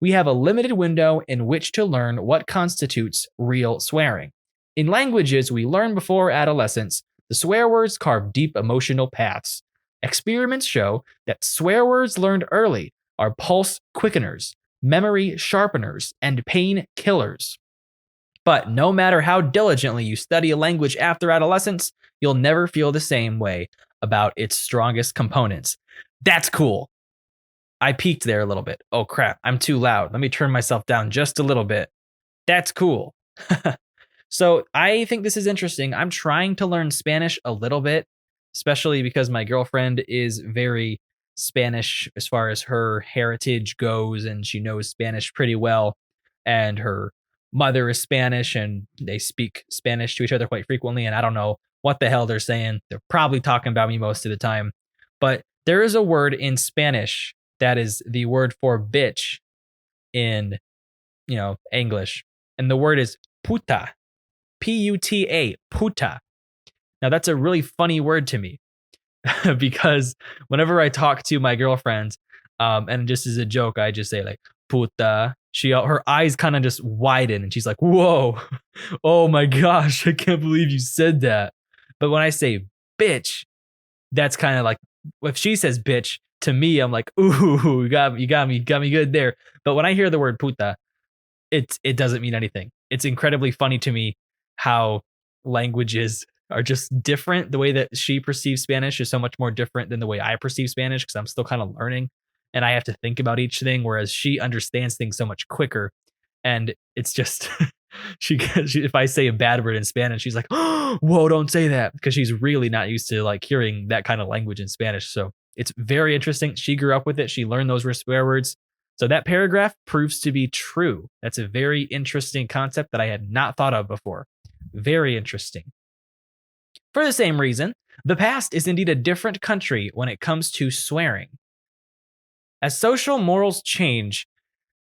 we have a limited window in which to learn what constitutes real swearing. In languages we learn before adolescence, the swear words carve deep emotional paths. Experiments show that swear words learned early are pulse quickeners, memory sharpeners, and pain killers. But no matter how diligently you study a language after adolescence, you'll never feel the same way about its strongest components. That's cool. I peaked there a little bit. Oh crap, I'm too loud. Let me turn myself down just a little bit. That's cool. So I think this is interesting. I'm trying to learn Spanish a little bit, especially because my girlfriend is very Spanish as far as her heritage goes, and she knows Spanish pretty well. And her mother is Spanish, and they speak Spanish to each other quite frequently. And I don't know what the hell they're saying. They're probably talking about me most of the time. But there is a word in Spanish that is the word for bitch in, English. And the word is puta. Puta, puta. Now that's a really funny word to me because whenever I talk to my girlfriend, and just as a joke, I just say like puta. Her eyes kind of just widen and she's like, "Whoa, oh my gosh, I can't believe you said that." But when I say bitch, that's kind of like if she says bitch to me, I'm like, "Ooh, you got me good there." But when I hear the word puta, it doesn't mean anything. It's incredibly funny to me how languages are just different. The way that she perceives Spanish is so much more different than the way I perceive Spanish because I'm still kind of learning and I have to think about each thing, whereas she understands things so much quicker. And it's just she if I say a bad word in Spanish, she's like, "Oh, whoa, don't say that," because she's really not used to like hearing that kind of language in Spanish. So it's very interesting. She grew up with it. She learned those swear words. So that paragraph proves to be true. That's a very interesting concept that I had not thought of before. Very interesting. For the same reason, the past is indeed a different country when it comes to swearing. As social morals change,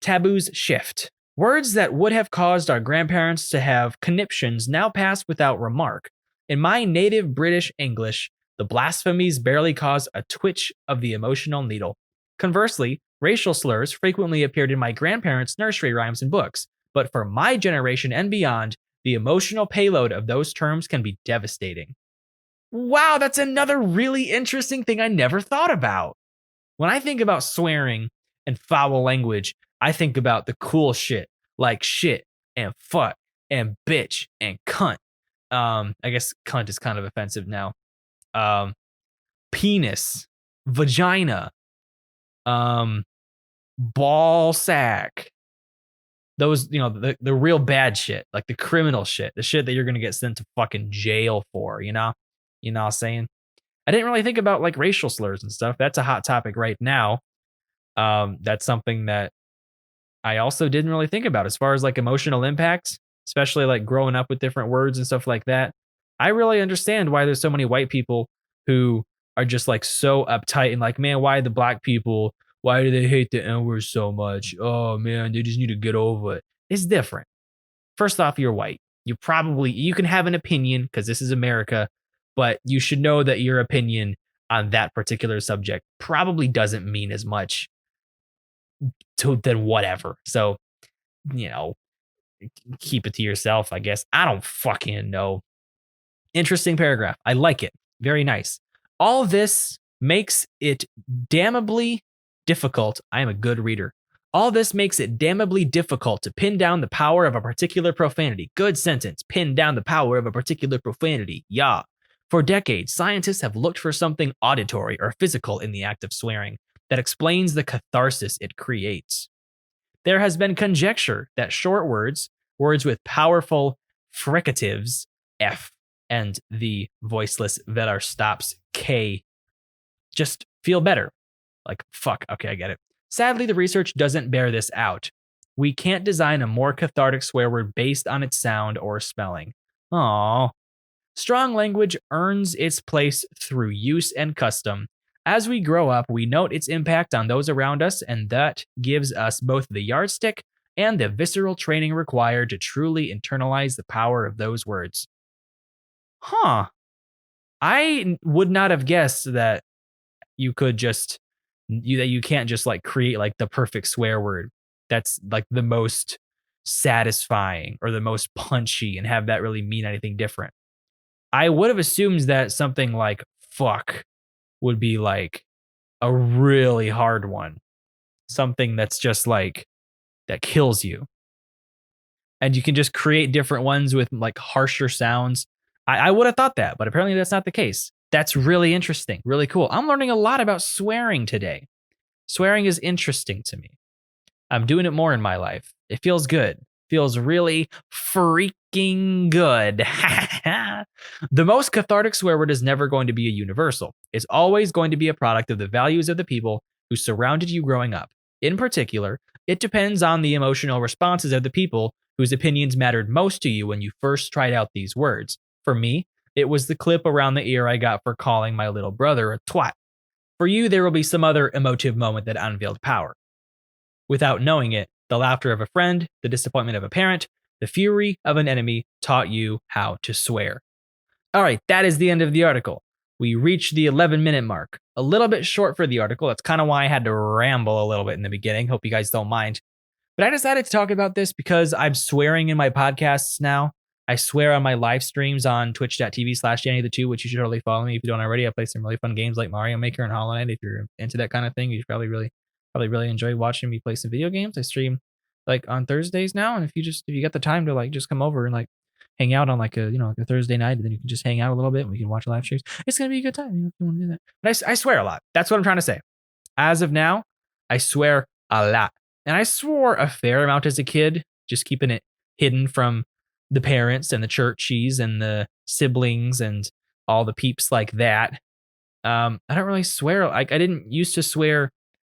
taboos shift. Words that would have caused our grandparents to have conniptions now pass without remark. In my native British English, the blasphemies barely cause a twitch of the emotional needle. Conversely, racial slurs frequently appeared in my grandparents' nursery rhymes and books, but for my generation and beyond, the emotional payload of those terms can be devastating. Wow, that's another really interesting thing I never thought about. When I think about swearing and foul language, I think about the cool shit like shit and fuck and bitch and cunt. I guess cunt is kind of offensive now. Um, Penis, vagina, ball sack. Those, the real bad shit, like the criminal shit, the shit that you're gonna get sent to fucking jail for, You know what I'm saying? I didn't really think about like racial slurs and stuff. That's a hot topic right now. That's something that I also didn't really think about as far as like emotional impacts, especially like growing up with different words and stuff like that. I really understand why there's so many white people who are just like so uptight and like, man, why the black people? Why do they hate the N word so much? Oh man, they just need to get over it. It's different. First off, you're white. You can have an opinion because this is America, but you should know that your opinion on that particular subject probably doesn't mean as much than whatever. So, you know, keep it to yourself, I guess. I don't fucking know. Interesting paragraph. I like it. Very nice. All this makes it damnably difficult. I am a good reader. All this makes it damnably difficult to pin down the power of a particular profanity. Good sentence. Pin down the power of a particular profanity. Yeah. For decades, scientists have looked for something auditory or physical in the act of swearing that explains the catharsis it creates. There has been conjecture that short words, words with powerful fricatives, F, and the voiceless velar stops, K, just feel better. Like, fuck, okay, I get it. Sadly, the research doesn't bear this out. We can't design a more cathartic swear word based on its sound or spelling. Aww. Strong language earns its place through use and custom. As we grow up, we note its impact on those around us, and that gives us both the yardstick and the visceral training required to truly internalize the power of those words. Huh. I would not have guessed that you could just that you can't just like create like the perfect swear word. that's like the most satisfying or the most punchy and have that really mean anything different. I would have assumed that something like fuck would be like a really hard one. Something that's just like that kills you. And you can just create different ones with like harsher sounds. I would have thought that, but apparently that's not the case. That's really interesting, really cool. I'm learning a lot about swearing today. Swearing is interesting to me. I'm doing it more in my life. It feels good. Feels really freaking good. The most cathartic swear word is never going to be a universal. It's always going to be a product of the values of the people who surrounded you growing up. In particular, it depends on the emotional responses of the people whose opinions mattered most to you when you first tried out these words. For me, it was the clip around the ear I got for calling my little brother a twat. For you, there will be some other emotive moment that unveiled power. Without knowing it, the laughter of a friend, the disappointment of a parent, the fury of an enemy taught you how to swear. All right, that is the end of the article. We reached the 11-minute mark. A little bit short for the article. That's kind of why I had to ramble a little bit in the beginning. Hope you guys don't mind. But I decided to talk about this because I'm swearing in my podcasts now. I swear on my live streams on twitch.tv/Danny2, which you should totally follow me if you don't already. I play some really fun games like Mario Maker and Hollow Knight. If you're into that kind of thing, you probably really enjoy watching me play some video games. I stream like on Thursdays now, and if you get the time to like just come over and like hang out on like a like a Thursday night, and then you can just hang out a little bit and we can watch live streams. It's gonna be a good time, if you want to do that. But I swear a lot. That's what I'm trying to say. As of now, I swear a lot. And I swore a fair amount as a kid, just keeping it hidden from the parents and the churchies and the siblings and all the peeps like that. I don't really swear. Like I didn't used to swear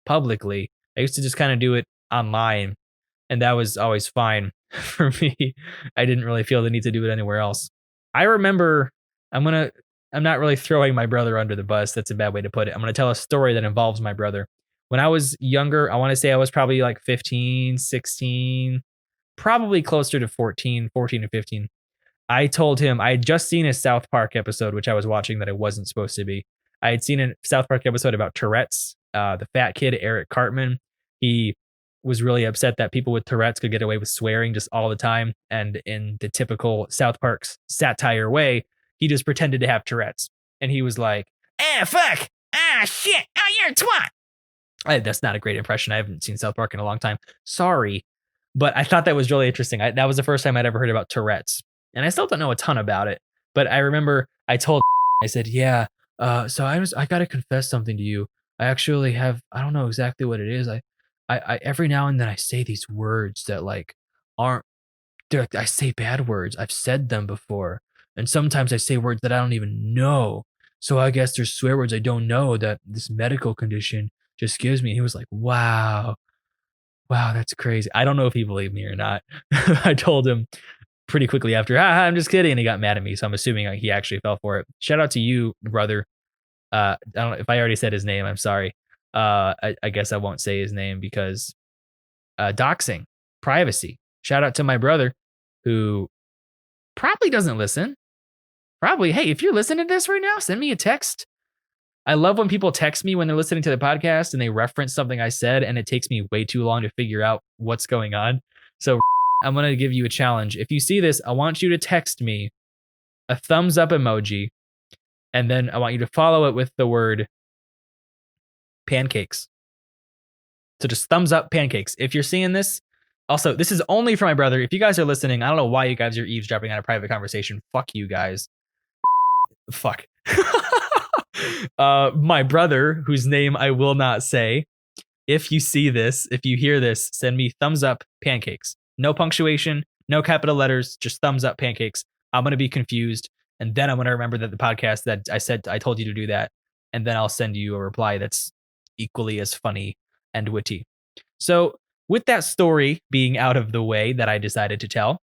publicly. I used to just kind of do it online, and that was always fine for me. I didn't really feel the need to do it anywhere else. I remember I'm not really throwing my brother under the bus. That's a bad way to put it. I'm going to tell a story that involves my brother. When I was younger, I want to say I was probably like 15, 16, probably closer to 14 to 15. I told him I had just seen a South Park episode, which I was watching that I wasn't supposed to be. I had seen a South Park episode about Tourette's. The fat kid, Eric Cartman, he was really upset that people with Tourette's could get away with swearing just all the time. And in the typical South Park's satire way, he just pretended to have Tourette's. And he was like, fuck, shit, you're a twat. That's not a great impression. I haven't seen South Park in a long time. Sorry. But I thought that was really interesting. That was the first time I'd ever heard about Tourette's. And I still don't know a ton about it. But I remember I told, I said, yeah, so I got to confess something to you. I actually have, I don't know exactly what it is. I every now and then I say these words that like aren't, I say bad words. I've said them before. And sometimes I say words that I don't even know. So I guess there's swear words I don't know that this medical condition just gives me. He was like, wow, that's crazy. I don't know if he believed me or not. I told him pretty quickly after, I'm just kidding. And he got mad at me. So I'm assuming he actually fell for it. Shout out to you, brother. I don't know if I already said his name. I'm sorry. I guess I won't say his name because doxing, privacy. Shout out to my brother who probably doesn't listen. Probably, hey, if you're listening to this right now, send me a text. I love when people text me when they're listening to the podcast and they reference something I said and it takes me way too long to figure out what's going on. So I'm going to give you a challenge. If you see this, I want you to text me a thumbs up emoji, and then I want you to follow it with the word pancakes. So just thumbs up pancakes. If you're seeing this, also, this is only for my brother. If you guys are listening, I don't know why you guys are eavesdropping on a private conversation. Fuck you guys. Fuck. My brother, whose name I will not say, if you see this, if you hear this, send me thumbs up pancakes. No punctuation, no capital letters, just thumbs up pancakes. I'm going to be confused. And then I'm going to remember that the podcast that I told you to do that. And then I'll send you a reply that's equally as funny and witty. So with that story being out of the way that I decided to tell,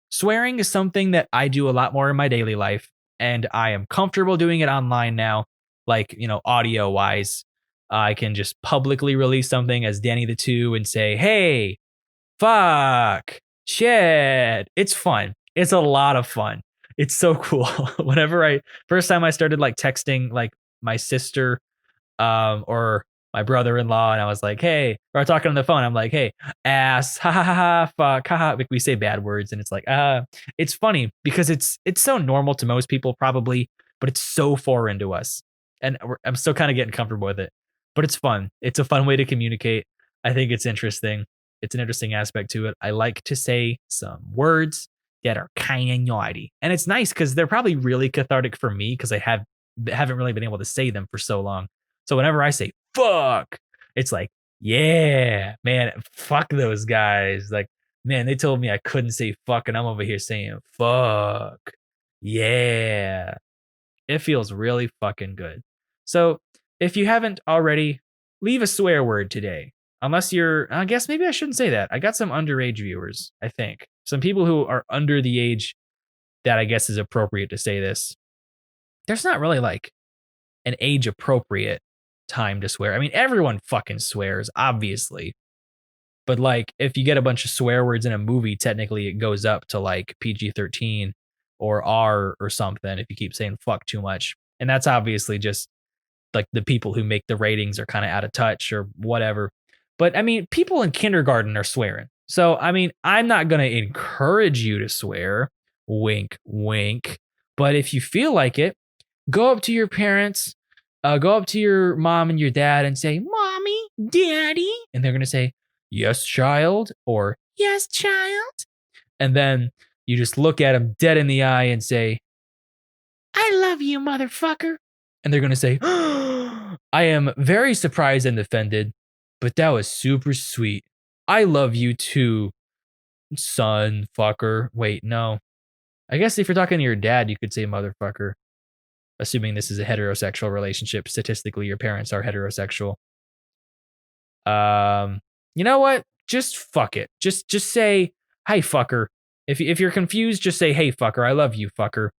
swearing is something that I do a lot more in my daily life. And I am comfortable doing it online now, like, audio wise. I can just publicly release something as Danny2 and say, hey, fuck, shit. It's fun. It's a lot of fun. It's so cool. First time I started like texting like my sister or my brother-in-law, and I was like, hey, or talking on the phone, I'm like, hey, ass, ha ha ha, ha fuck, ha ha. Like we say bad words, and it's like, it's funny because it's so normal to most people probably, but it's so foreign to us, and I'm still kind of getting comfortable with it. But it's fun. It's a fun way to communicate. I think it's interesting. It's an interesting aspect to it. I like to say some words that are kind of naughty, and it's nice because they're probably really cathartic for me because I haven't really been able to say them for so long. So whenever I say fuck, it's like, yeah, man, fuck those guys. Like, man, they told me I couldn't say fuck, and I'm over here saying fuck. Yeah. It feels really fucking good. So if you haven't already, leave a swear word today. Unless you're, I guess maybe I shouldn't say that. I got some underage viewers, I think. Some people who are under the age that I guess is appropriate to say this. There's not really like an age appropriate time to swear. I mean, everyone fucking swears, obviously. But like, if you get a bunch of swear words in a movie, technically it goes up to like PG-13 or R or something if you keep saying fuck too much. And that's obviously just like the people who make the ratings are kind of out of touch or whatever. But I mean, people in kindergarten are swearing. So, I mean, I'm not going to encourage you to swear. Wink, wink. But if you feel like it, go up to your parents, go up to your mom and your dad and say, Mommy, Daddy. And they're going to say, Yes, child, or Yes, child. And then you just look at them dead in the eye and say, I love you, motherfucker. And they're going to say, I am very surprised and offended, but that was super sweet. I love you too, son fucker. Wait, no. I guess if you're talking to your dad, you could say motherfucker. Assuming this is a heterosexual relationship. Statistically, your parents are heterosexual. You know what? Just fuck it. Just say, hey fucker. If you're confused, just say, hey fucker, I love you, fucker.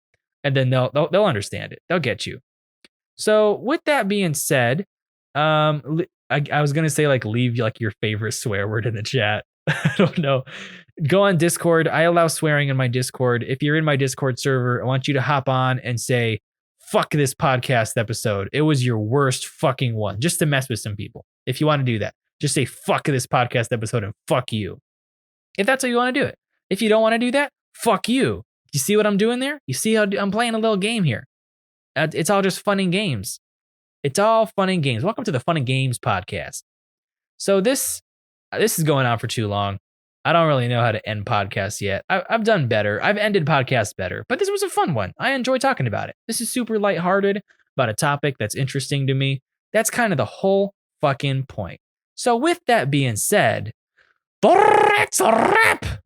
And then they'll understand it. They'll get you. So with that being said, I was gonna say like leave like your favorite swear word in the chat. I don't know. Go on Discord. I allow swearing in my Discord. If you're in my Discord server, I want you to hop on and say, fuck this podcast episode. It was your worst fucking one. Just to mess with some people. If you want to do that, just say fuck this podcast episode and fuck you. If that's how you want to do it. If you don't want to do that, fuck you. You see what I'm doing there? You see how I'm playing a little game here? It's all just fun and games. It's all fun and games. Welcome to the Fun and Games podcast. So this is going on for too long. I don't really know how to end podcasts yet. I've done better. I've ended podcasts better, but this was a fun one. I enjoy talking about it. This is super lighthearted about a topic that's interesting to me. That's kind of the whole fucking point. So with that being said, that's a wrap.